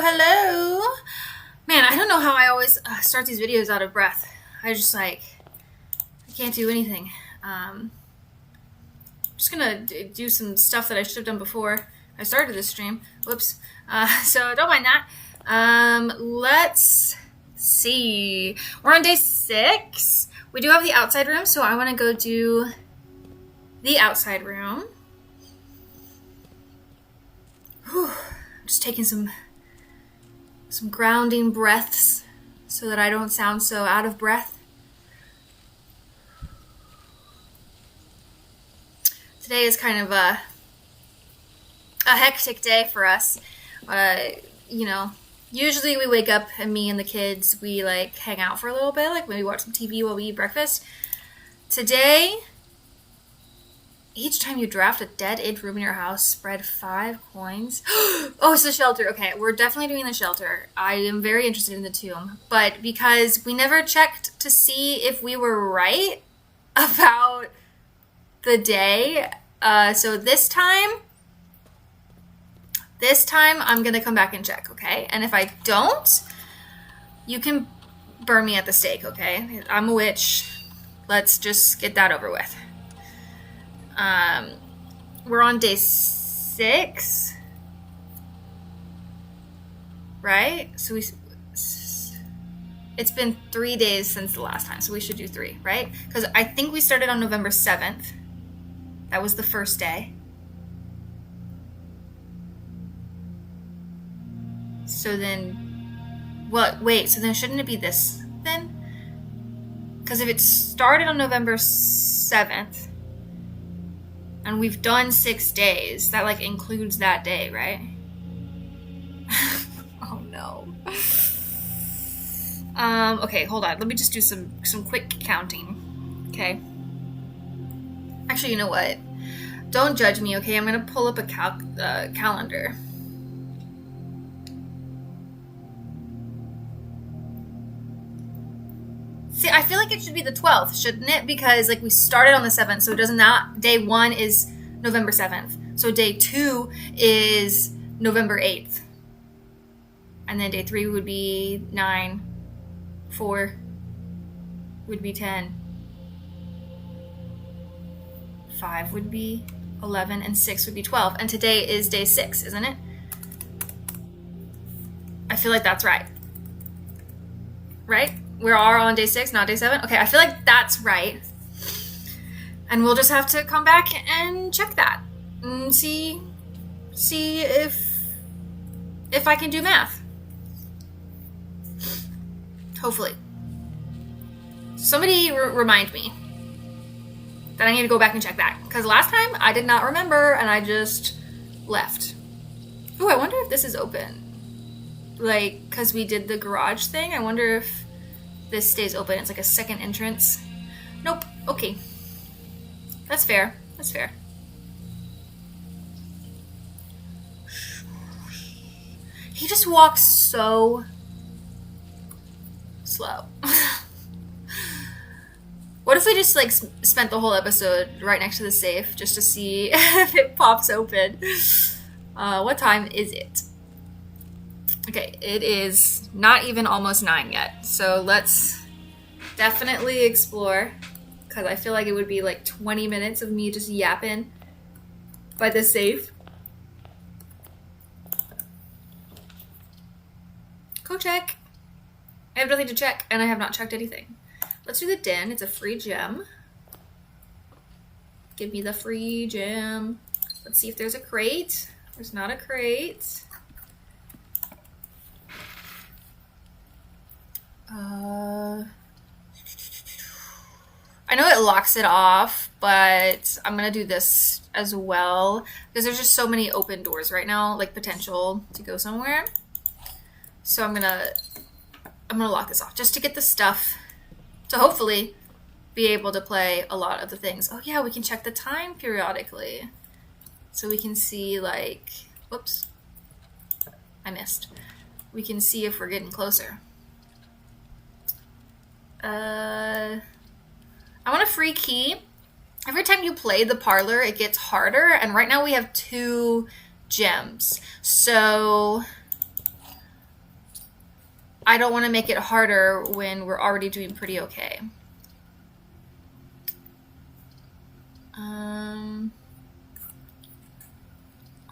hello. Man, I don't know how I always start these videos out of breath. I can't do anything. I'm just gonna do some stuff that I should have done before I started this stream. Whoops. So don't mind that. Let's see. We're on day 6. We do have the outside room, so I want to go do the outside room. Whew. Just taking some grounding breaths so that I don't sound so out of breath. Today is kind of a hectic day for us. Usually we wake up and me and the kids, we like hang out for a little bit, like maybe watch some TV while we eat breakfast. Today, each time you draft a dead-end room in your house, spread 5 coins. Oh, it's the shelter. Okay, we're definitely doing the shelter. I am very interested in the tomb. But because we never checked to see if we were right about the day, so this time I'm going to come back and check, okay? And if I don't, you can burn me at the stake, okay? I'm a witch. Let's just get that over with. We're on day 6, right? So it's been 3 days since the last time, so we should do 3, right? Because I think we started on November 7th. That was the first day. So then, so then shouldn't it be this then? Because if it started on November 7th, and we've done 6 days, that like includes that day, right? Oh no. Okay, hold on. Let me just do some quick counting. Okay. Actually, you know what? Don't judge me, okay? I'm gonna pull up a calendar. See, I feel like it should be the 12th, shouldn't it? Because like we started on the 7th, so doesn't that day 1 is November 7th. So day 2 is November 8th. And then day 3 would be 9, 4 would be 10, 5 would be 11, and 6 would be 12. And today is day 6, isn't it? I feel like that's right. Right? We are on day 6, not day 7. Okay, I feel like that's right. And we'll just have to come back and check that and see if I can do math. Hopefully. Somebody remind me that I need to go back and check that. Because last time I did not remember and I just left. Ooh, I wonder if this is open. Like, because we did the garage thing, I wonder if this stays open. It's like a second entrance. Nope. Okay. That's fair. That's fair. He just walks so slow. What if we just like spent the whole episode right next to the safe just to see if it pops open? What time is it? Okay, it is not even almost 9 yet. So let's definitely explore. Because I feel like it would be like 20 minutes of me just yapping by the safe. Go check. I have nothing to check, and I have not checked anything. Let's do the den. It's a free gem. Give me the free gem. Let's see if there's a crate. There's not a crate. I know it locks it off, but I'm gonna do this as well because there's just so many open doors right now, like potential to go somewhere. So I'm gonna lock this off just to get the stuff to hopefully be able to play a lot of the things. Oh yeah, we can check the time periodically. So we can see like, whoops, I missed. We can see if we're getting closer. I want a free key. Every time you play the parlor, it gets harder. And right now we have 2 gems. So I don't want to make it harder when we're already doing pretty okay. I'm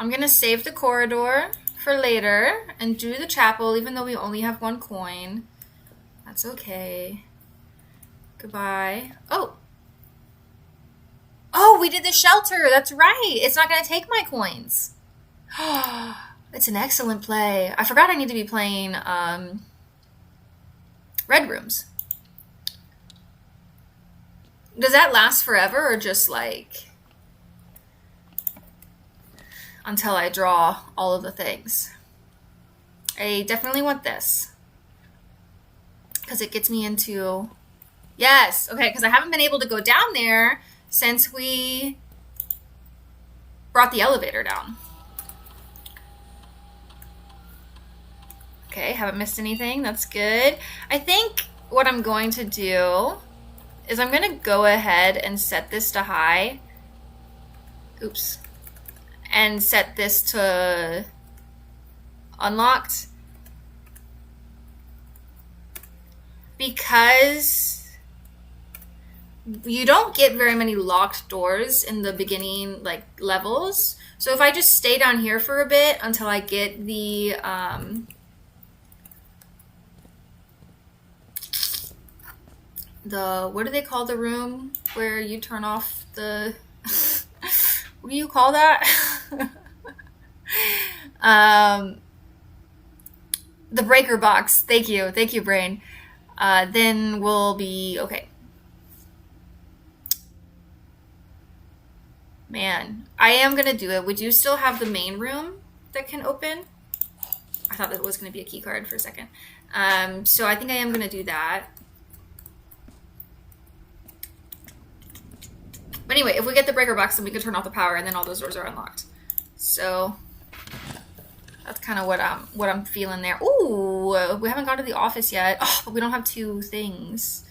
gonna save the corridor for later and do the chapel, even though we only have 1 coin. That's okay. Goodbye. Oh! Oh, we did the shelter! That's right! It's not gonna take my coins. It's an excellent play. I forgot I need to be playing Red Rooms. Does that last forever or just like until I draw all of the things? I definitely want this because it gets me into, yes, okay, because I haven't been able to go down there since we brought the elevator down. Okay, haven't missed anything. That's good. I think what I'm going to do is I'm going to go ahead and set this to high. Oops. And set this to unlocked. Because you don't get very many locked doors in the beginning like levels. So if I just stay down here for a bit until I get the what do they call the room where you turn off the what do you call that? The breaker box. Thank you brain. Then we'll be okay. Man, I am gonna do it. We do still have the main room that can open. I thought that was gonna be a key card for a second. So I think I am gonna do that. But anyway, if we get the breaker box, then we can turn off the power, and then all those doors are unlocked. So that's kind of what I'm feeling there. Ooh, we haven't gone to the office yet. Oh, but we don't have 2 things.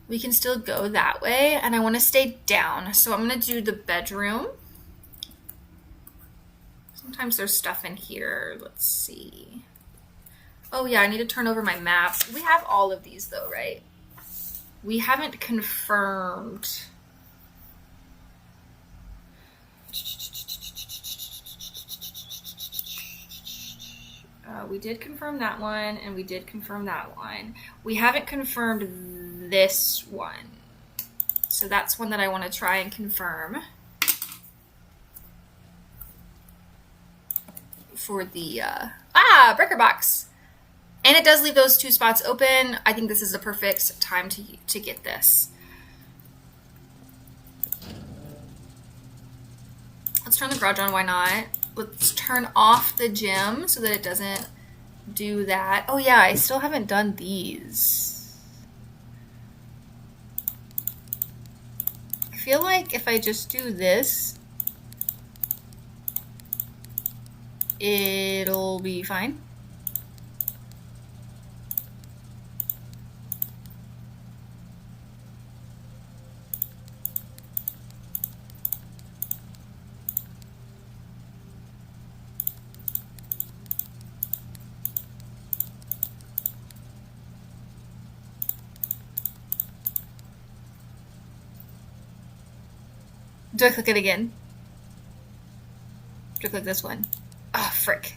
We can still go that way, and I want to stay down. So I'm going to do the bedroom. Sometimes there's stuff in here. Let's see. Oh yeah, I need to turn over my maps. We have all of these though, right? We haven't confirmed. We did confirm that one, and we did confirm that one. We haven't confirmed this one. So that's one that I want to try and confirm. For the, breaker box. And it does leave those 2 spots open. I think this is the perfect time to get this. Let's turn the garage on, why not? Let's turn off the gym so that it doesn't do that. Oh yeah, I still haven't done these. I feel like if I just do this, it'll be fine. Do I click it again? Do I click this one? Oh, frick.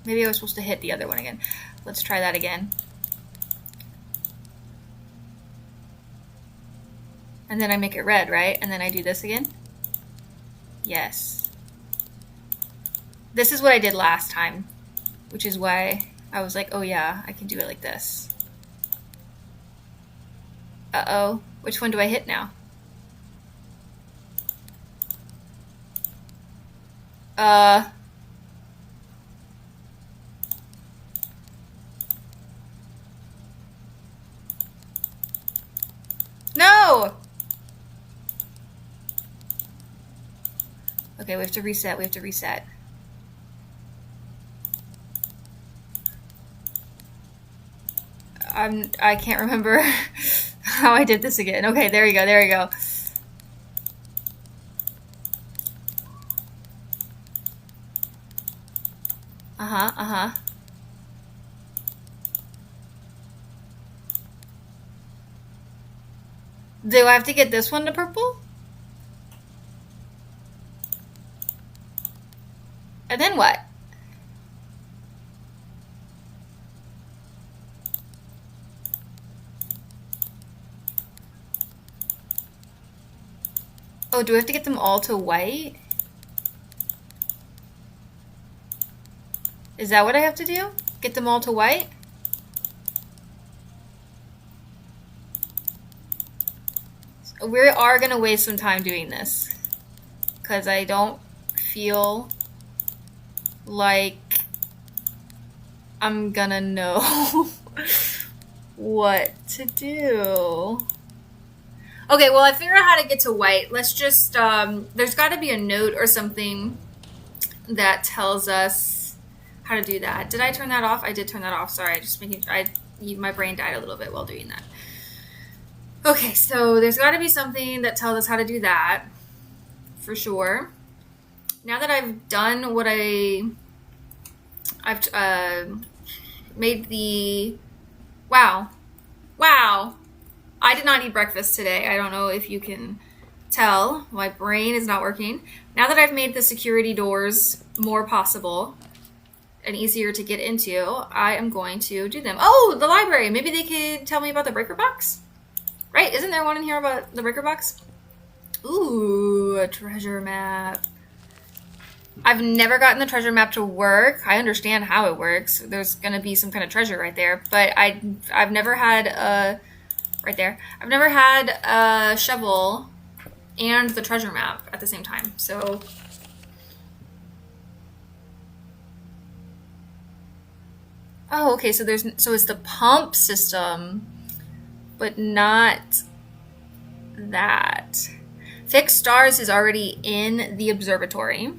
Maybe I was supposed to hit the other one again. Let's try that again. And then I make it red, right? And then I do this again? Yes. This is what I did last time, which is why I was like, oh yeah, I can do it like this. Uh-oh. Which one do I hit now? No! Okay, we have to reset. I can't remember how I did this again. Okay, there you go. Uh-huh. Do I have to get this one to purple? And then what? Oh, do I have to get them all to white? Is that what I have to do? Get them all to white? So we are gonna waste some time doing this because I don't feel like I'm gonna know what to do. Okay, well, I figured out how to get to white. Let's just, there's got to be a note or something that tells us how to do that. Did I turn that off? I did turn that off. Sorry, just making, my brain died a little bit while doing that. Okay, so there's got to be something that tells us how to do that, for sure. Now that I've done what I've made the, wow, I did not eat breakfast today. I don't know if you can tell. My brain is not working. Now that I've made the security doors more possible and easier to get into, I am going to do them. Oh, the library. Maybe they could tell me about the breaker box? Right? Isn't there one in here about the breaker box? Ooh, a treasure map. I've never gotten the treasure map to work. I understand how it works. There's going to be some kind of treasure right there. But I've never had a... Right there. I've never had a shovel and the treasure map at the same time. So oh, okay, so it's the pump system, but not that. Fixed stars is already in the observatory.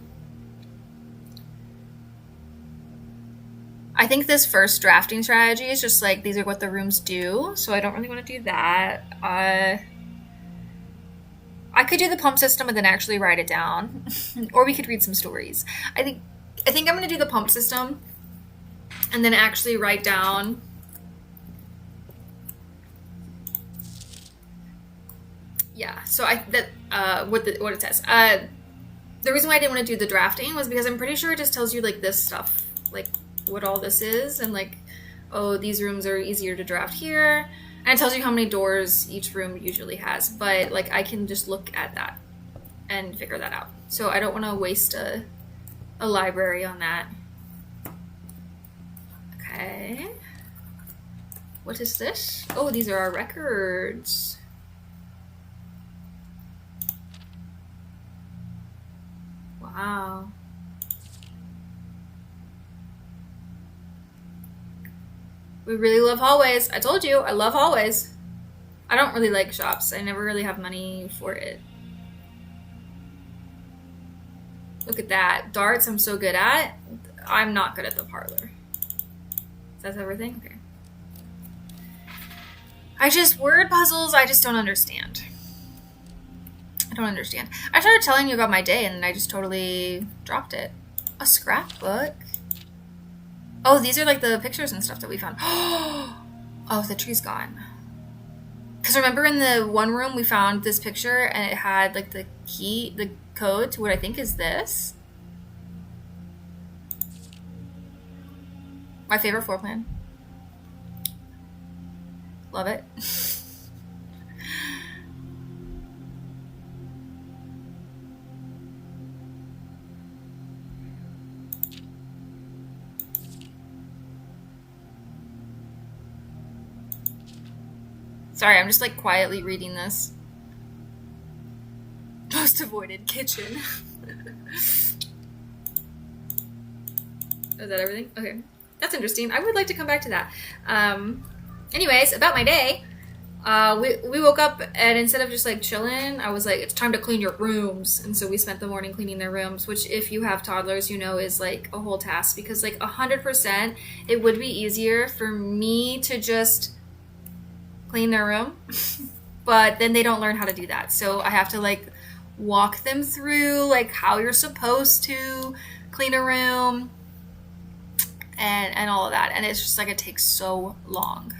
I think this first drafting strategy is just like, these are what the rooms do, so I don't really want to do that. I could do the pump system and then actually write it down. Or we could read some stories. I think I'm going to do the pump system and then actually write down so what it says. The reason why I didn't want to do the drafting was because I'm pretty sure it just tells you like this stuff, like what all this is, and like, oh, these rooms are easier to draft here, and it tells you how many doors each room usually has. But like, I can just look at that and figure that out. So I don't want to waste a library on that. Okay, what is this? Oh, these are our records. Wow. We really love hallways. I told you, I love hallways. I don't really like shops. I never really have money for it. Look at that. Darts I'm so good at. I'm not good at the parlor. That's everything? Okay. Word puzzles, I just don't understand. I started telling you about my day and then I just totally dropped it. A scrapbook? Oh, these are like the pictures and stuff that we found. Oh, the tree's gone. Because remember in the one room we found this picture and it had like the code to what I think is this. My favorite floor plan. Love it. Sorry, I'm just like quietly reading this. Most avoided kitchen. Is that everything? Okay. That's interesting. I would like to come back to that. Anyways, about my day. We woke up and instead of just like chilling, I was like, it's time to clean your rooms. And so we spent the morning cleaning their rooms, which if you have toddlers, you know, is like a whole task because like 100% it would be easier for me to just clean their room, but then they don't learn how to do that. So I have to like walk them through like how you're supposed to clean a room and all of that. And it's just like, it takes so long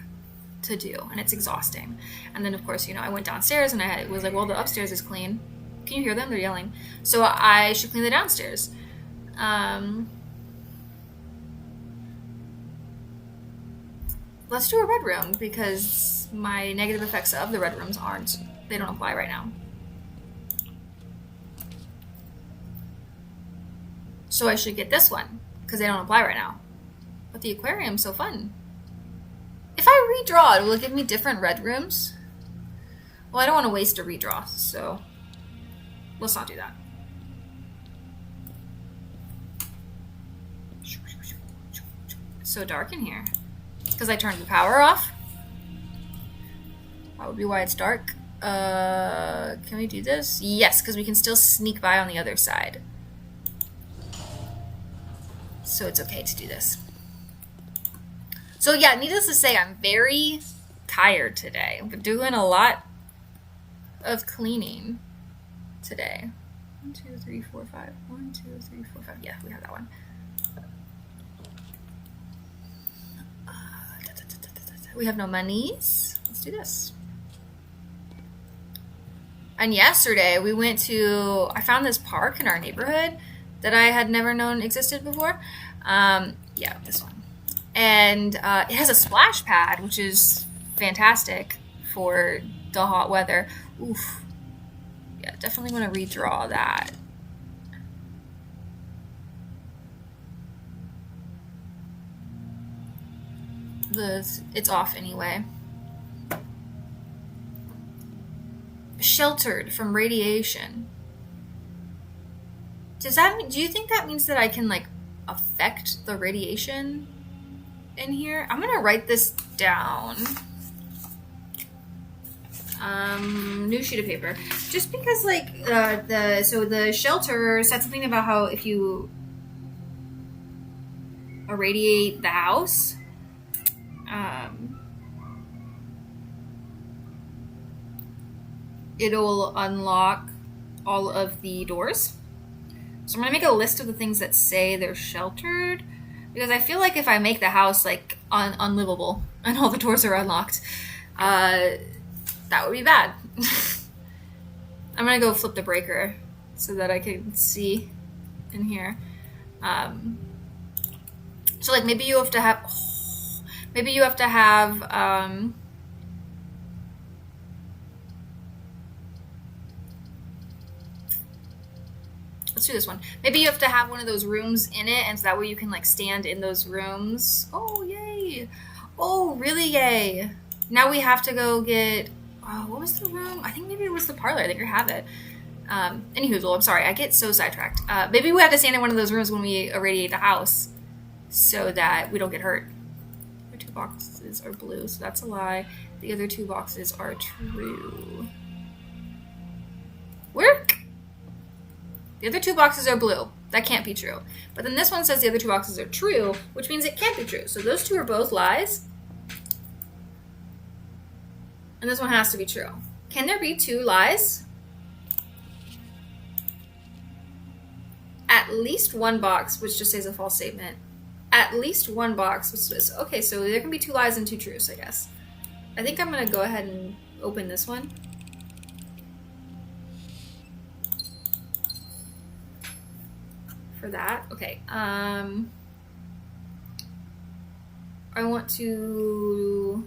to do, and it's exhausting. And then of course, you know, I went downstairs and I was like, well, the upstairs is clean. Can you hear them? They're yelling. So I should clean the downstairs. Let's do a red room because my negative effects of the red rooms they don't apply right now. So I should get this one because they don't apply right now. But the aquarium's so fun. If I redraw it, will it give me different red rooms? Well, I don't want to waste a redraw, so let's not do that. It's so dark in here. It's because I turned the power off. That would be why it's dark. Can we do this? Yes, because we can still sneak by on the other side. So it's okay to do this. So yeah, needless to say, I'm very tired today. I'm doing a lot of cleaning today. 1, 2, 3, 4, 5. 1, 2, 3, 4, 5. Yeah, we have that one. We have no monies. Let's do this. And yesterday we went to, I found this park in our neighborhood that I had never known existed before. Yeah, this one. And it has a splash pad, which is fantastic for the hot weather. Oof. Yeah, definitely want to redraw that. It's off anyway. Sheltered from radiation. Do you think that means that I can like affect the radiation in here? I'm gonna write this down. New sheet of paper. Just because like the shelter said something about how if you irradiate the house, it'll unlock all of the doors. So I'm gonna make a list of the things that say they're sheltered, because I feel like if I make the house like unlivable and all the doors are unlocked, that would be bad. I'm gonna go flip the breaker so that I can see in here. So like maybe you have to have let's do this one. Maybe you have to have one of those rooms in it, and so that way you can like stand in those rooms. Oh yay! Oh really yay! Now we have to go get. What was the room? I think maybe it was the parlor. I think I have it. Anywho, I'm sorry. I get so sidetracked. Maybe we have to stand in one of those rooms when we irradiate the house, so that we don't get hurt. The 2 boxes are blue, so that's a lie. The other 2 boxes are true. Work. The other 2 boxes are blue. That can't be true. But then this one says the other 2 boxes are true, which means it can't be true. So those 2 are both lies. And this one has to be true. Can there be 2 lies? At least 1 box, which just says a false statement. At least 1 box, which is okay. So there can be 2 lies and 2 truths, I guess. I think I'm gonna go ahead and open this one. For that, okay. I want to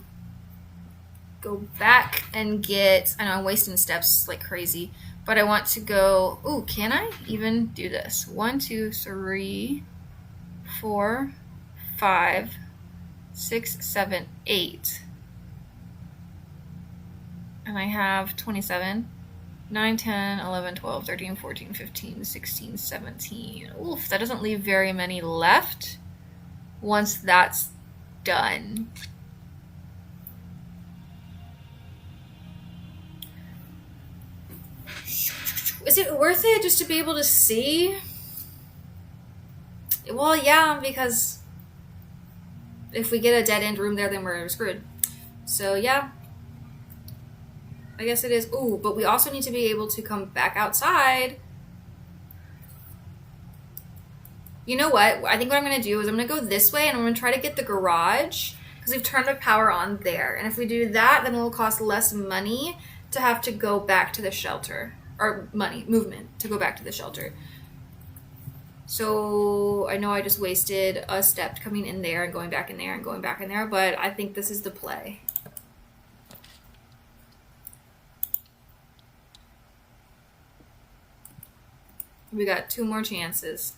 go back and get, I know I'm wasting steps like crazy, but I want to go, ooh, can I even do this? 1, 2, 3, 4, 5, 6, 7, 8. And I have 27, 9, 10, 11, 12, 13, 14, 15, 16, 17. Oof, that doesn't leave very many left once that's done. Is it worth it just to be able to see? Well, yeah, because if we get a dead-end room there, then we're screwed. So, yeah. I guess it is. Ooh, but we also need to be able to come back outside. You know what? I think what I'm going to do is I'm going to go this way, and I'm going to try to get the garage. Because because we've turned the power on there. And if we do that, then it'll cost less money to have to go back to the shelter, or movement to go back to the shelter. So I know I just wasted a step coming in there and going back in there and going back in there, but I think this is the play. We got 2 more chances.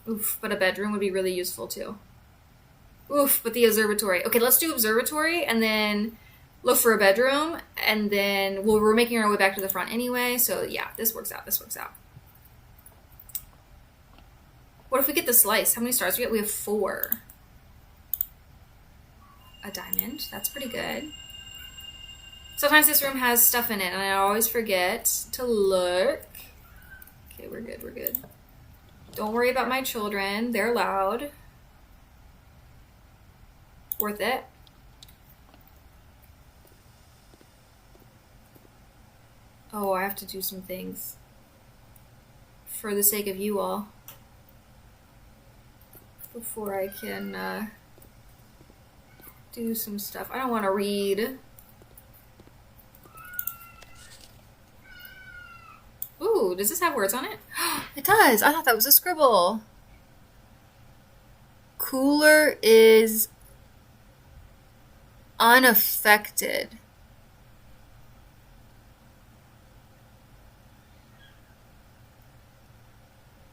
Oof, but a bedroom would be really useful too. Oof, but the observatory. Okay, let's do observatory and then look for a bedroom, and then we're making our way back to the front anyway, so yeah, this works out, this works out. What if we get the slice? How many stars do we get? We have 4. A diamond, that's pretty good. Sometimes this room has stuff in it, and I always forget to look. Okay, we're good, we're good. Don't worry about my children. They're loud. Worth it. Oh, I have to do some things. For the sake of you all. Before I can do some stuff. I don't want to read. Ooh, does this have words on it? It does. I thought that was a scribble. Cooler is unaffected.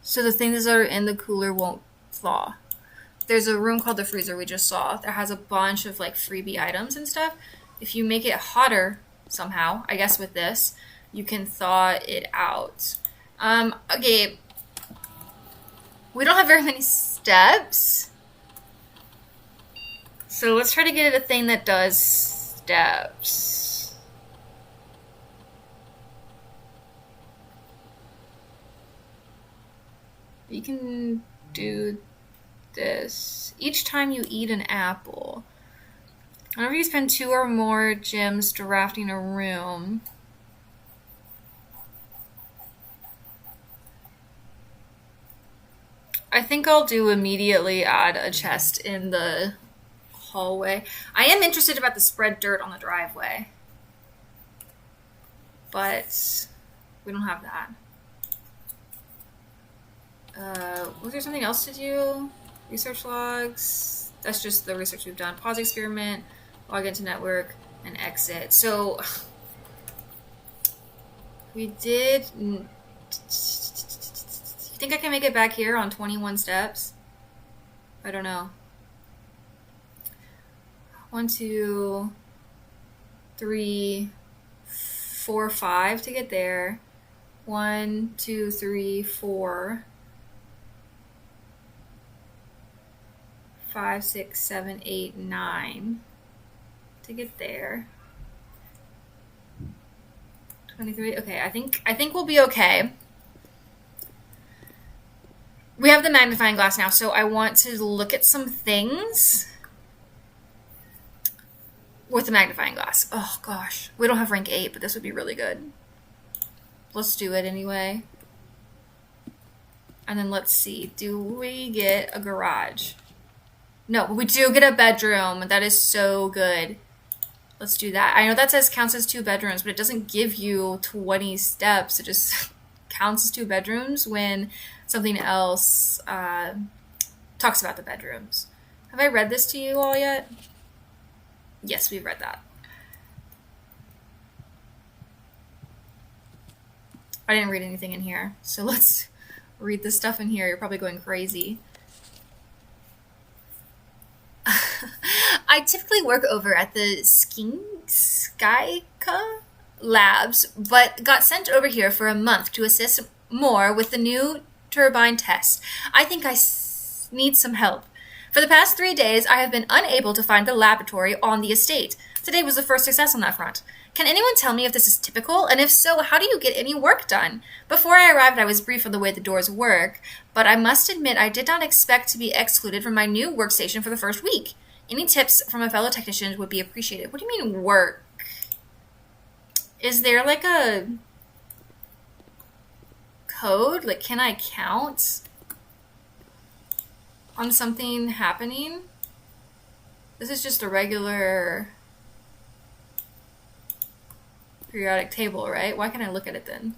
So the things that are in the cooler won't thaw. There's a room called the freezer we just saw that has a bunch of like freebie items and stuff. If you make it hotter somehow, I guess with this, you can thaw it out. Okay. We don't have very many steps. So let's try to get it a thing that does steps. You can do this. Each time you eat an apple. Whenever you spend 2 or more gems drafting a room. I think I'll do immediately add a chest in the hallway. I am interested about the spread dirt on the driveway. But we don't have that. Was there something else to do? Research logs. That's just the research we've done. Pause experiment, log into network, and exit. So we did... You think I can make it back here on 21 steps? I don't know. 1, 2, 3, 4, 5 to get there. 1, 2, 3, 4, 5, 6, 7, 8, 9 to get there. 23. Okay, I think we'll be okay. We have the magnifying glass now, so I want to look at some things with the magnifying glass. Oh gosh, we don't have rank 8, but this would be really good. Let's do it anyway. And then let's see, do we get a garage? No, but we do get a bedroom. That is so good. Let's do that. I know that says counts as 2 bedrooms, but it doesn't give you 20 steps. It just counts as 2 bedrooms when something else talks about the bedrooms. Have I read this to you all yet? Yes, we've read that. I didn't read anything in here, so let's read the stuff in here. You're probably going crazy. I typically work over at the Skyka labs, but got sent over here for a month to assist more with the new turbine test. I think I need some help. For the past 3 days, I have been unable to find the laboratory on the estate. Today was the first success on that front. Can anyone tell me if this is typical? And if so, how do you get any work done? Before I arrived, I was briefed on the way the doors work, but I must admit I did not expect to be excluded from my new workstation for the first week. Any tips from a fellow technician would be appreciated. What do you mean work? Is there like a code? Like, can I count? on something happening. This is just a regular periodic table, right? Why can't I look at it then?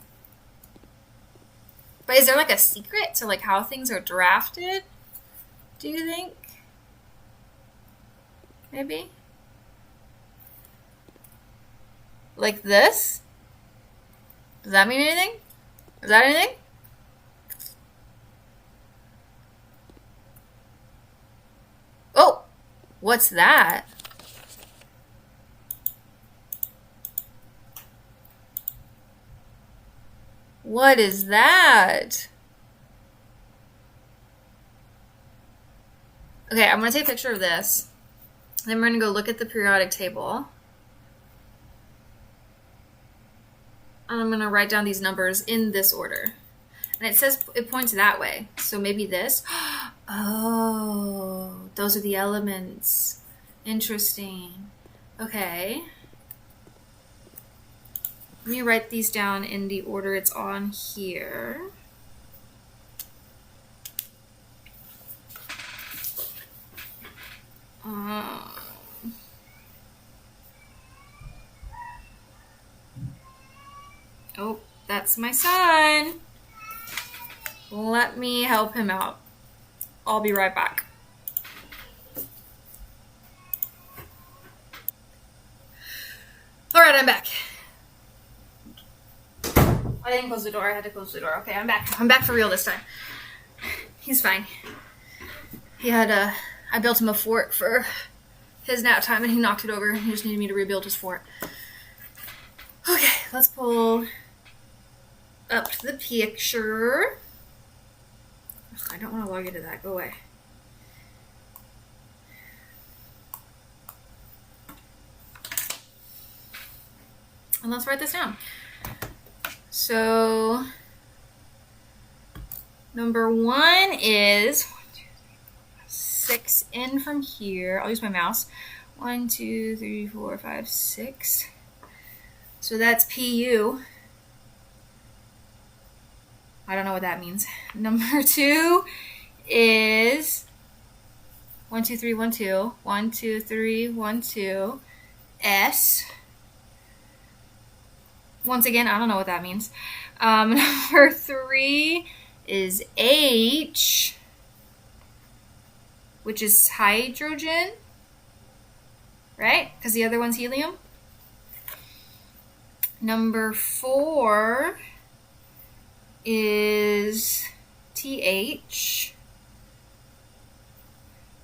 But is there like a secret to like how things are drafted? Do you think? Maybe? Like this? Does that mean anything? Is that anything? Oh! What's that? What is that? Okay, I'm going to take a picture of this. Then we're going to go look at the periodic table. And I'm going to write down these numbers in this order. And it says it points that way. So maybe this. Oh, those are the elements. Interesting. Okay. Let me write these down in the order it's on here. Oh, that's my son. Let me help him out. I'll be right back. All right, I'm back. I didn't close the door. I had to close the door. Okay, I'm back. I'm back for real this time. He's fine. He had I built him a fort for his nap time, and he knocked it over. He just needed me to rebuild his fort. Okay, let's pull up the picture. Ugh, I don't want to log into that. Go away. And let's write this down. So, number 1 is 6 in from here. I'll use my mouse. 1, 2, 3, 4, 5, 6. So that's PU. I don't know what that means. Number 2 is 1, 2, 3, 1, 2. 1, 2, 3, 1, 2. S. Once again, I don't know what that means. Number 3 is H, which is hydrogen, right? Because the other one's helium. Number 4 is TH.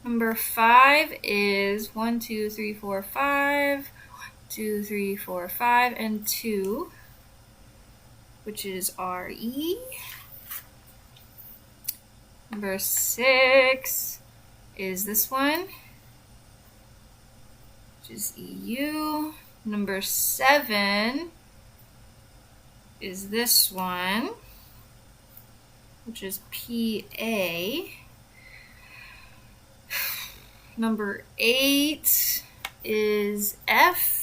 Number 5 is 1, 2, 3, 4, 5. 2, 3, 4, 5, and 2, which is RE. Number 6 is this one, which is EU. Number 7 is this one, which is PA. Number 8 is F.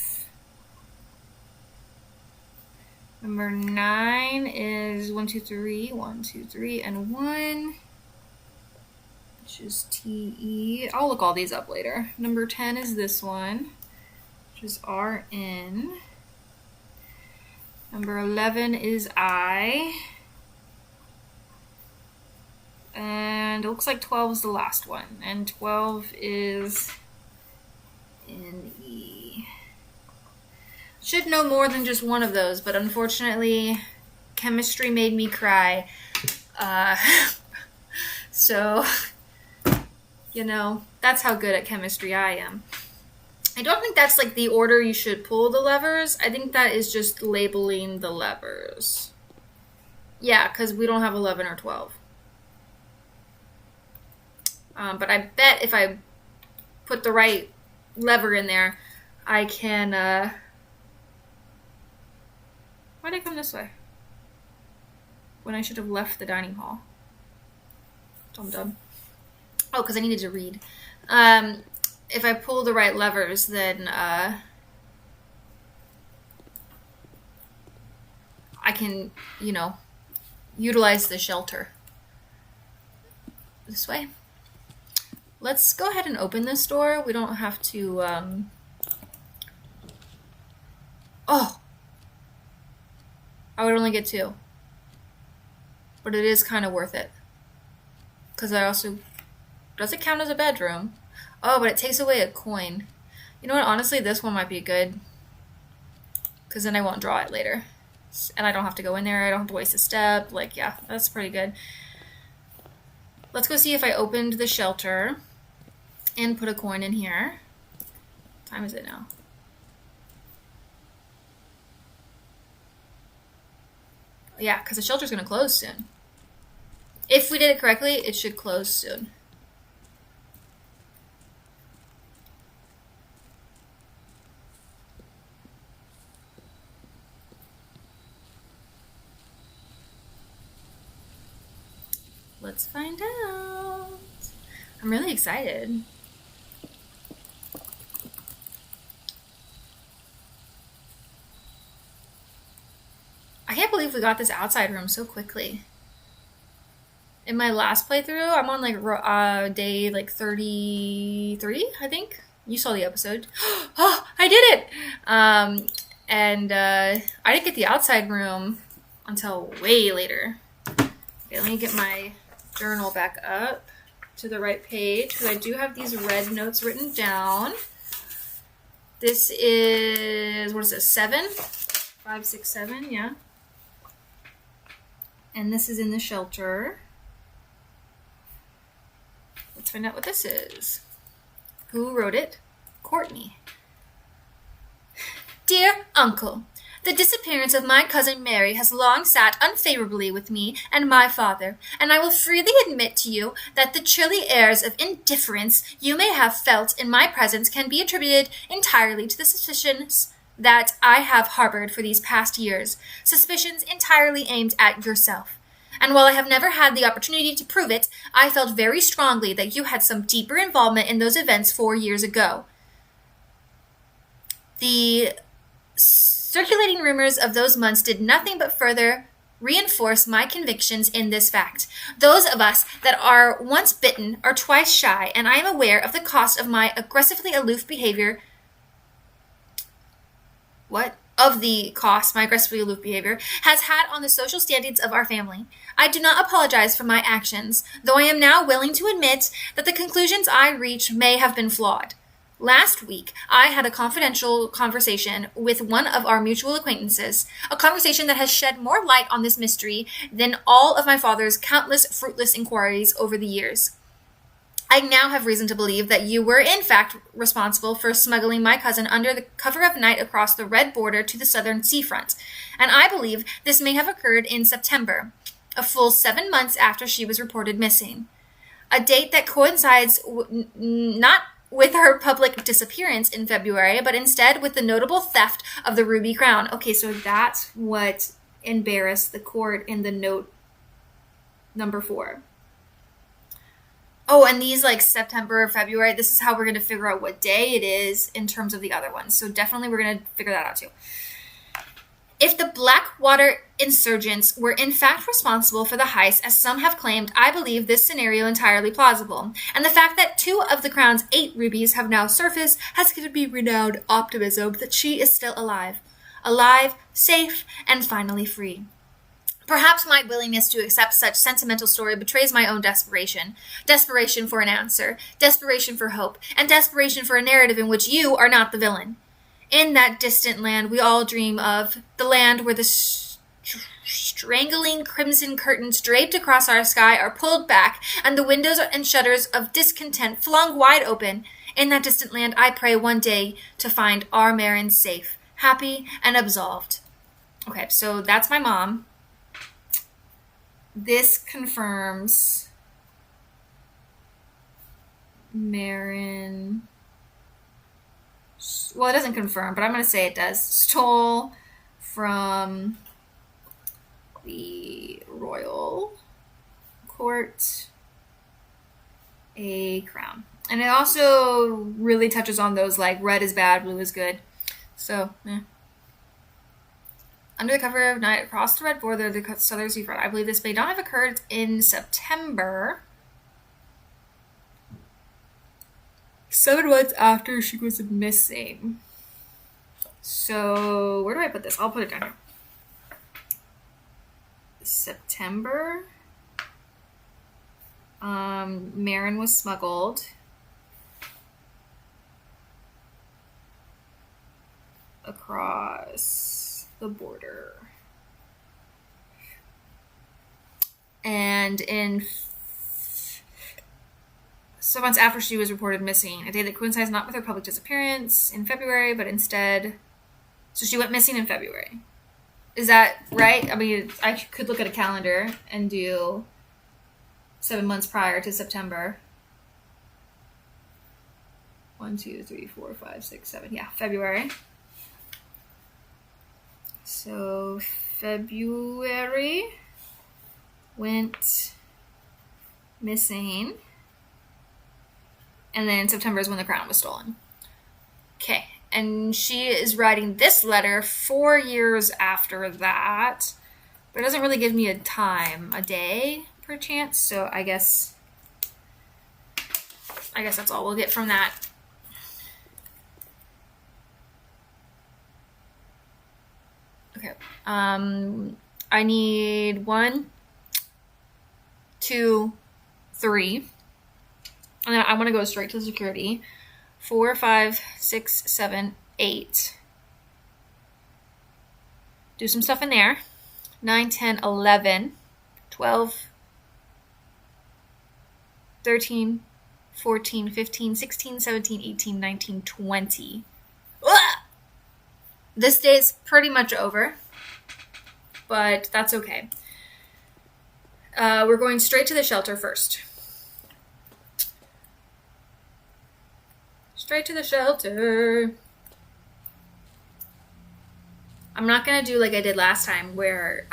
Number 9 is 1, 2, 3, 1, 2, 3, and 1, which is TE. I'll look all these up later. Number 10 is this one, which is RN. Number 11 is I. And it looks like 12 is the last one. And 12 is NE. Should know more than just one of those, but unfortunately, chemistry made me cry. So, you know, that's how good at chemistry I am. I don't think that's like the order you should pull the levers. I think that is just labeling the levers. Yeah, because we don't have 11 or 12. But I bet if I put the right lever in there, I can... Why'd I come this way? When I should have left the dining hall. Dum-dum. Oh, because I needed to read. If I pull the right levers, then I can, you know, utilize the shelter. This way. Let's go ahead and open this door. We don't have to, oh, I would only get 2. But it is kind of worth it. Because I also, does it count as a bedroom? Oh, but it takes away a coin. You know what, honestly, this one might be good. Because then I won't draw it later. And I don't have to go in there, I don't have to waste a step. Like, yeah, that's pretty good. Let's go see if I opened the shelter and put a coin in here. What time is it now? Yeah, because the shelter's going to close soon. If we did it correctly, it should close soon. Let's find out. I'm really excited. I can't believe we got this outside room so quickly. In my last playthrough, I'm on like day like 33, I think. You saw the episode. Oh, I did it! And I didn't get the outside room until way later. Okay, let me get my journal back up to the right page because I do have these red notes written down. This is, what is it, 7? 5, 6, 7, yeah. And this is in the shelter. Let's find out what this is. Who wrote it? Courtney. Dear Uncle, the disappearance of my cousin Mary has long sat unfavorably with me and my father, and I will freely admit to you that the chilly airs of indifference you may have felt in my presence can be attributed entirely to the suspicions that I have harbored for these past years, suspicions entirely aimed at yourself. And while I have never had the opportunity to prove it, I felt very strongly that you had some deeper involvement in those events 4 years ago. The circulating rumors of those months did nothing but further reinforce my convictions in this fact. Those of us that are once bitten are twice shy, and I am aware of the cost of my aggressively aloof behavior. My aggressively aloof behavior has had on the social standings of our family. I do not apologize for my actions, though I am now willing to admit that the conclusions I reach may have been flawed. Last week, I had a confidential conversation with one of our mutual acquaintances, a conversation that has shed more light on this mystery than all of my father's countless fruitless inquiries over the years. I now have reason to believe that you were in fact responsible for smuggling my cousin under the cover of night across the red border to the southern seafront, and I believe this may have occurred in September, a full 7 months after she was reported missing. A date that coincides not with her public disappearance in February, but instead with the notable theft of the ruby crown. Okay, so that's what embarrassed the court in the note number 4. Oh, and these like September, February, this is how we're going to figure out what day it is in terms of the other ones. So definitely we're going to figure that out too. If the Blackwater insurgents were in fact responsible for the heist, as some have claimed, I believe this scenario entirely plausible. And the fact that 2 of the crown's 8 rubies have now surfaced has given me renowned optimism that she is still alive. Alive, safe, and finally free. Perhaps my willingness to accept such sentimental story betrays my own desperation. Desperation for an answer, desperation for hope, and desperation for a narrative in which you are not the villain. In that distant land we all dream of, the land where the strangling crimson curtains draped across our sky are pulled back, and the windows and shutters of discontent flung wide open. In that distant land I pray one day to find our Marin safe, happy, and absolved. Okay, so that's my mom. This confirms Marin. Well, it doesn't confirm, but I'm going to say it does. Stole from the royal court a crown. And it also really touches on those like red is bad, blue is good. So, Under the cover of night, across the red border of the southern seafront. I believe this may not have occurred in September. 7 months after she was missing. So where do I put this? I'll put it down here. September. Marin was smuggled across the border. And in 7 months after she was reported missing, a day that coincides not with her public disappearance in February, but instead... So she went missing in February. Is that right? I mean, I could look at a calendar and do 7 months prior to September. 1, 2, 3, 4, 5, 6, 7. Yeah, February. So February went missing. And then September is when the crown was stolen. Okay. And she is writing this letter 4 years after that. But it doesn't really give me a time, a day, perchance. So I guess that's all we'll get from that. Okay. I need 1, 2, 3. And then I want to go straight to security. 4, 5, 6, 7, 8. Do some stuff in there. 9, 10, 11, 12, 13, 14, 15, 16, 17, 18, 19, 20. Ugh! This day is pretty much over, but that's okay. We're going straight to the shelter first. Straight to the shelter. I'm not going to do like I did last time where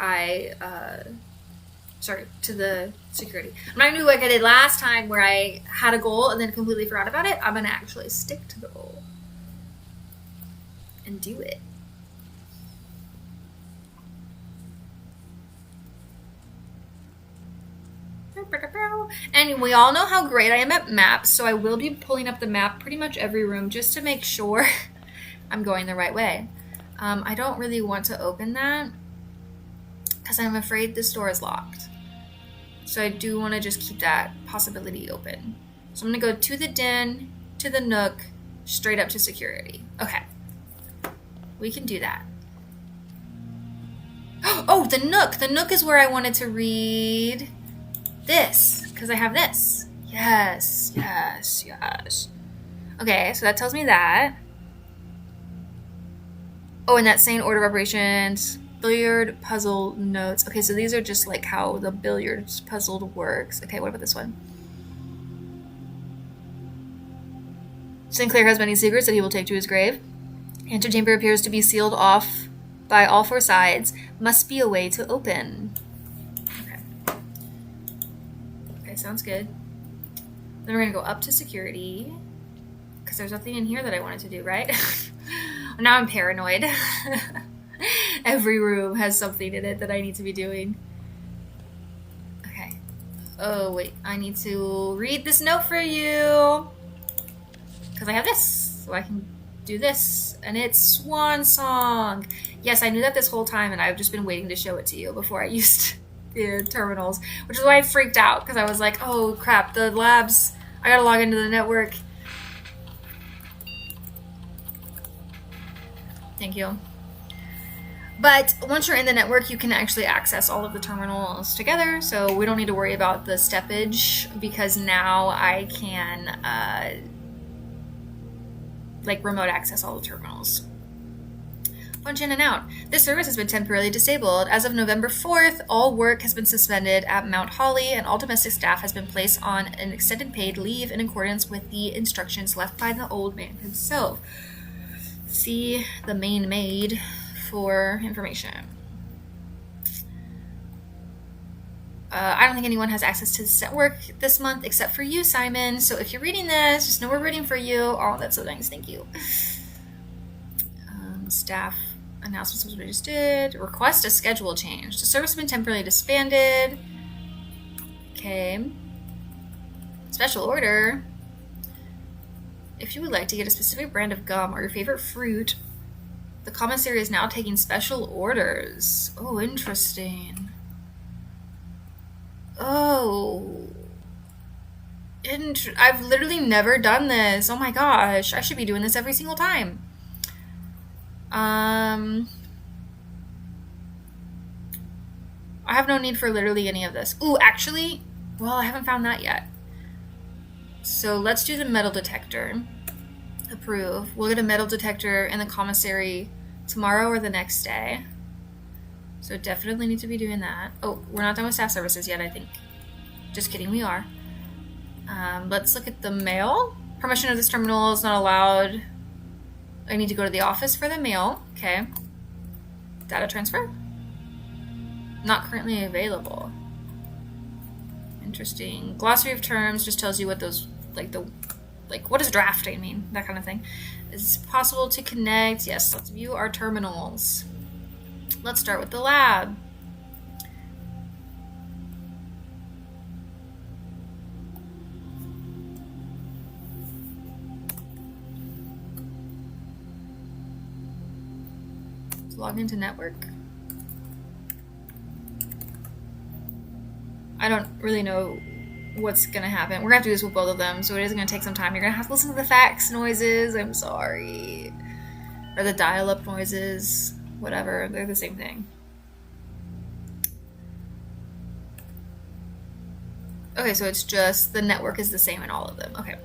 to the security. I'm not going to do like I did last time where I had a goal and then completely forgot about it. I'm going to actually stick to the goal and do it. And we all know how great I am at maps, so I will be pulling up the map pretty much every room just to make sure I'm going the right way. I don't really want to open that because I'm afraid this door is locked. So I do want to just keep that possibility open. So I'm going to go to the den, to the nook, straight up to security. Okay. We can do that. Oh, the nook! The nook is where I wanted to read this, because I have this. Yes, yes, yes. Okay, so that tells me that. Oh, and that same order of operations, billiard, puzzle, notes. Okay, so these are just like how the billiards puzzle works. Okay, what about this one? Sinclair has many secrets that he will take to his grave. Antechamber appears to be sealed off by all 4 sides. Must be a way to open. Okay, sounds good. Then we're going to go up to security. Because there's nothing in here that I wanted to do, right? Now I'm paranoid. Every room has something in it that I need to be doing. Okay. Oh, wait. I need to read this note for you. Because I have this. So I can do this. And it's Swan Song. Yes, I knew that this whole time, and I've just been waiting to show it to you before I used the terminals. Which is why I freaked out. Because I was like, oh, crap. The labs. I gotta log into the network. Thank you. But once you're in the network, you can actually access all of the terminals together, so we don't need to worry about the steppage, because now I can remote access all the terminals. Punch in and out. This service has been temporarily disabled. As of November 4th, all work has been suspended at Mount Holly, and all domestic staff has been placed on an extended paid leave in accordance with the instructions left by the old man himself. See the main maid for information. I don't think anyone has access to this network this month except for you, Simon. So if you're reading this, just know we're rooting for you. Oh, that's so nice. Thank you. Staff announcements, what we just did. Request a schedule change. The service has been temporarily disbanded. Okay. Special order. If you would like to get a specific brand of gum or your favorite fruit, the commissary is now taking special orders. Oh, interesting. Oh. I've literally never done this. Oh my gosh. I should be doing this every single time. I have no need for literally any of this. Ooh, actually, well, I haven't found that yet. So let's do the metal detector. Approve. We'll get a metal detector in the commissary tomorrow or the next day. So definitely need to be doing that. Oh, we're not done with staff services yet, I think. Just kidding, we are. Let's look at the mail. Permission of this terminal is not allowed. I need to go to the office for the mail. Okay. Data transfer? Not currently available. Interesting. Glossary of terms just tells you what those, what does drafting mean? That kind of thing. Is it possible to connect? Yes, let's view our terminals. Let's start with the lab. Let's log into network. I don't really know what's going to happen. We're going to have to do this with both of them, so it is going to take some time. You're going to have to listen to the fax noises. I'm sorry. Or the dial-up noises. Whatever. They're the same thing. Okay, so it's just the network is the same in all of them. Okay.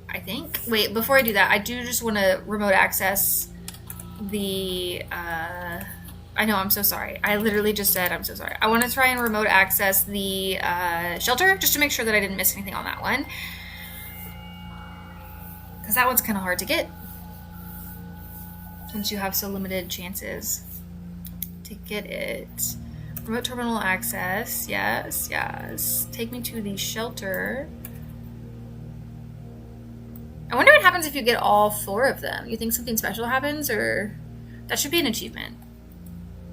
I think. Wait, before I do that, I do just want to remote access the... I know, I'm so sorry. I literally just said I'm so sorry. I want to try and remote access the shelter just to make sure that I didn't miss anything on that one. Because that one's kind of hard to get. Since you have so limited chances to get it. Remote terminal access. Yes, yes. Take me to the shelter. I wonder what happens if you get all 4 of them. You think something special happens, or... That should be an achievement.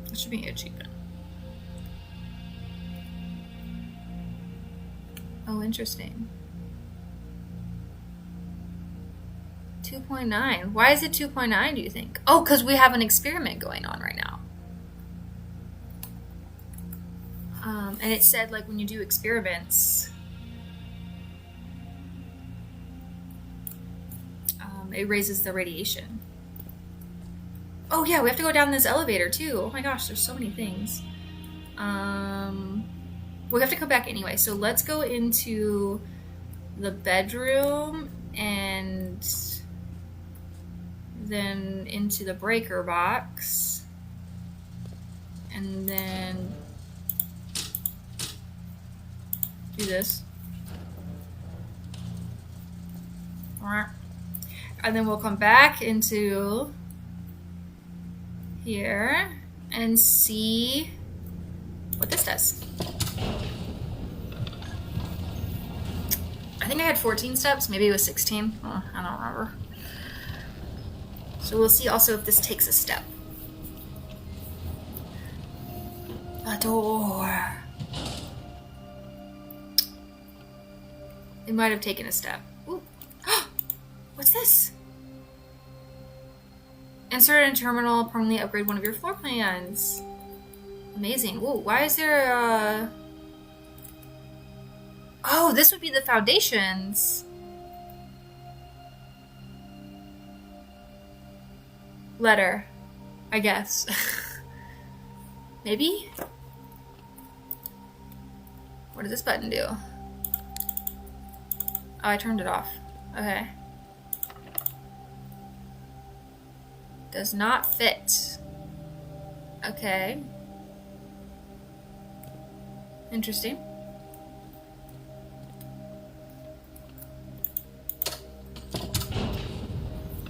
That should be an achievement. Oh, interesting. 2.9. Why is it 2.9, do you think? Oh, because we have an experiment going on right now. And it said, like, when you do experiments, it raises the radiation. Oh, yeah, we have to go down this elevator, too. Oh, my gosh, there's so many things. We have to come back anyway, so let's go into the bedroom and then into the breaker box. And then do this. And then we'll come back into here and see what this does. I think I had 14 steps, maybe it was 16. Oh, I don't remember. So we'll see also if this takes a step. A door. It might have taken a step. Ooh. What's this? Insert a terminal, permanently upgrade one of your floor plans. Amazing. Ooh, why is there a... Oh, this would be the foundations. Letter, I guess. Maybe? What does this button do? Oh, I turned it off. Okay. Does not fit. Okay. Interesting.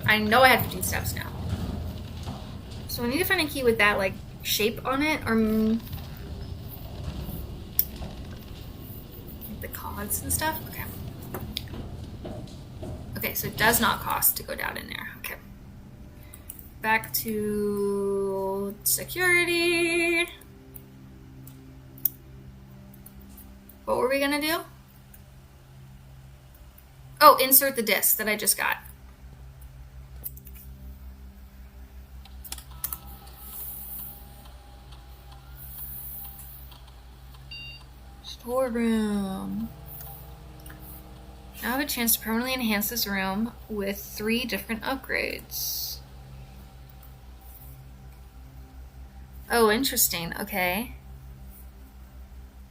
I know I have 15 steps now. So I need to find a key with that, like, shape on it, or... the cogs and stuff? Okay. Okay, so it does not cost to go down in there. Okay. Back to security. What were we gonna do? Oh, insert the disc that I just got. Storeroom. Now I have a chance to permanently enhance this room with 3 different upgrades. Oh, interesting. Okay.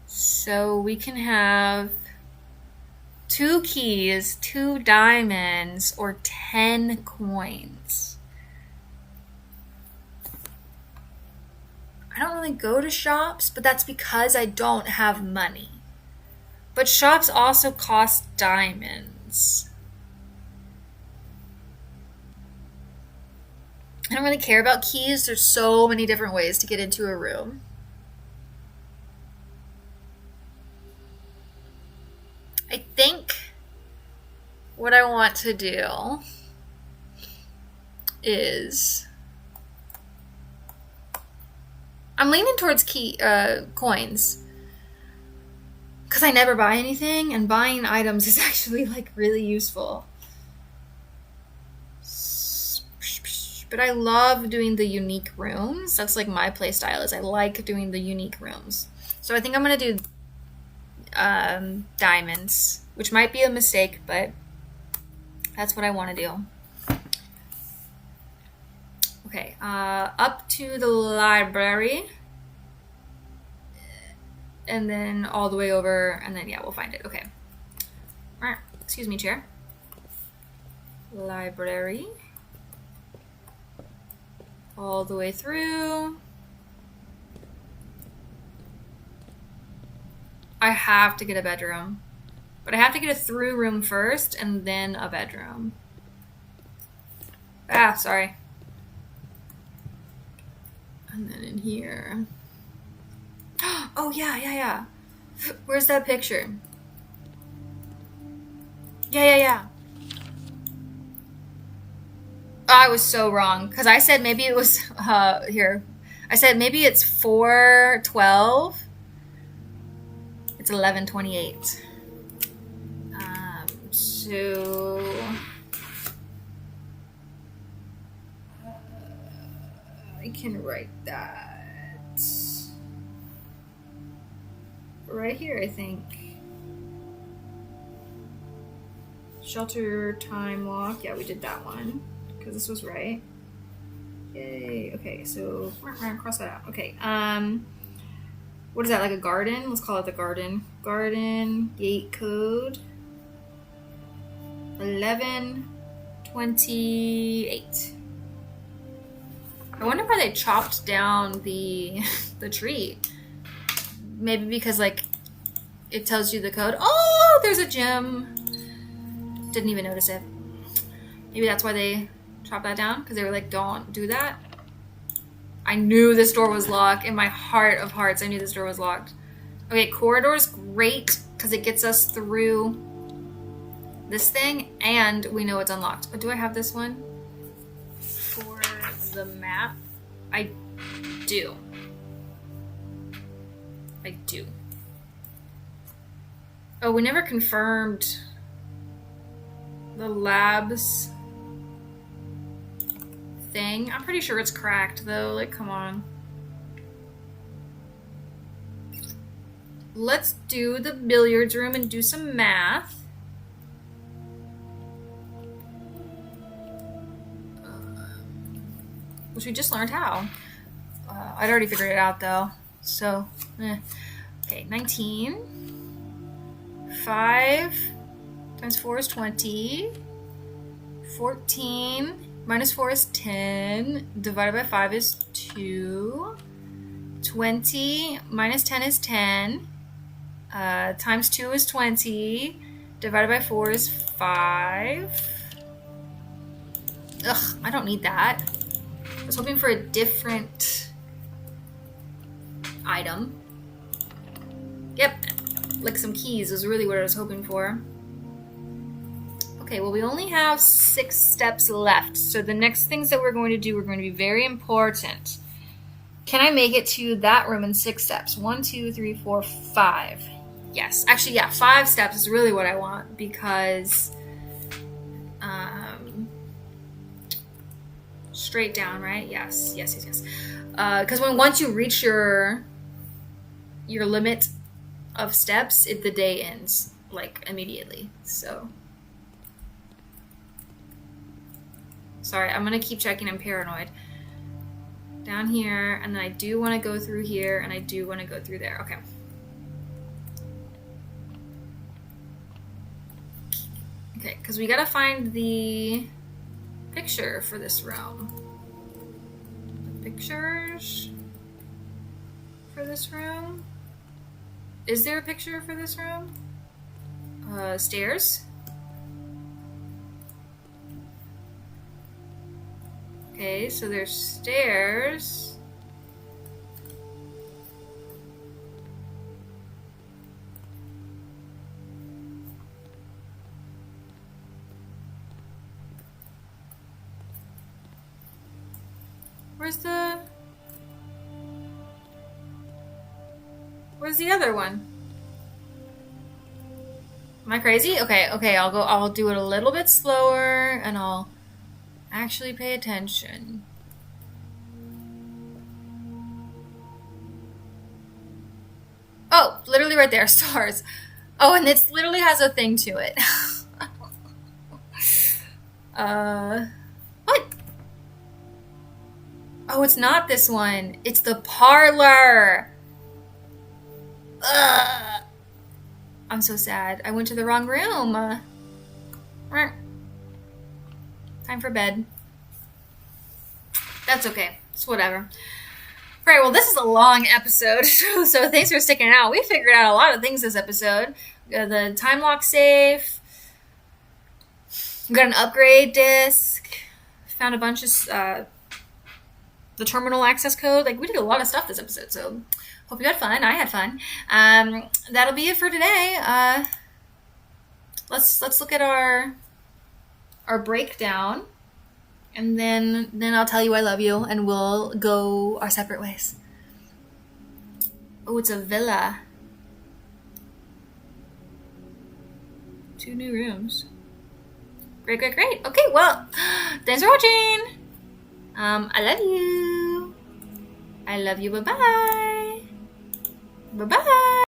So we can have 2 keys, 2 diamonds, or 10 coins. I don't really go to shops, but that's because I don't have money. But shops also cost diamonds. I don't really care about keys. There's so many different ways to get into a room. I think what I want to do is I'm leaning towards coins because I never buy anything, and buying items is actually like really useful. But I love doing the unique rooms. That's like my play style, is I like doing the unique rooms. So I think I'm going to do diamonds, which might be a mistake, but that's what I want to do. Okay, up to the library, and then all the way over, and then yeah, we'll find it. Okay. All right, excuse me, chair. Library. All the way through. I have to get a bedroom, but I have to get a through room first and then a bedroom. Ah, sorry. And then in here. Oh, yeah. Where's that picture? Yeah. I was so wrong, because I said maybe it was here. I said maybe it's 4:12. It's 11:28. So I can write that right here, I think. Shelter time lock. Yeah, we did that one because this was right. Yay. Okay, so cross that out. Okay. What is that, like a garden? Let's call it the garden. Garden gate code 11:28. I wonder why they chopped down the tree. Maybe because like it tells you the code. Oh, there's a gem. Didn't even notice it. Maybe that's why they chopped that down, because they were like, don't do that. I knew this door was locked. In my heart of hearts, I knew this door was locked. Okay, corridor's great because it gets us through this thing, and we know it's unlocked. But do I have this one for the map? I do. Oh, we never confirmed the labs thing. I'm pretty sure it's cracked though. Like, come on. Let's do the billiards room and do some math. Which we just learned how. I'd already figured it out though. So, Okay, 19. 5 times 4 is 20. 14 minus 4 is 10. Divided by 5 is 2. 20 minus 10 is 10. Times 2 is 20. Divided by 4 is 5. Ugh, I don't need that. I was hoping for a different item. Yep, like some keys is really what I was hoping for. Okay, well, we only have 6 steps left. So the next things that we're going to do are going to be very important. Can I make it to that room in 6 steps? 1, 2, 3, 4, 5. Yes, actually, yeah, 5 steps is really what I want, because straight down, right? Yes. Because once you reach your limit of steps, the day ends like immediately. So sorry, I'm gonna keep checking. I'm paranoid. Down here, and then I do want to go through here, and I do want to go through there. Okay. Okay, because we gotta find the picture for this room. The pictures for this room? Is there a picture for this room? Stairs? Okay, so there's stairs. Where's the other one? Am I crazy? Okay, I'll do it a little bit slower and I'll actually pay attention. Oh, literally right there, stars. Oh, and it literally has a thing to it. What? Oh, it's not this one. It's the parlor. Ugh. I'm so sad. I went to the wrong room. Time for bed. That's okay. It's whatever. Alright, well, this is a long episode, so thanks for sticking out. We figured out a lot of things this episode. The time lock safe. We got an upgrade disc. Found a bunch of the terminal access code. Like, we did a lot of stuff this episode, so hope you had fun. I had fun. That'll be it for today. Let's look at our breakdown, and then I'll tell you I love you, and we'll go our separate ways. Oh, it's a villa. 2 new rooms. Great. Okay, well, thanks for watching. I love you. Bye-bye. Bye-bye.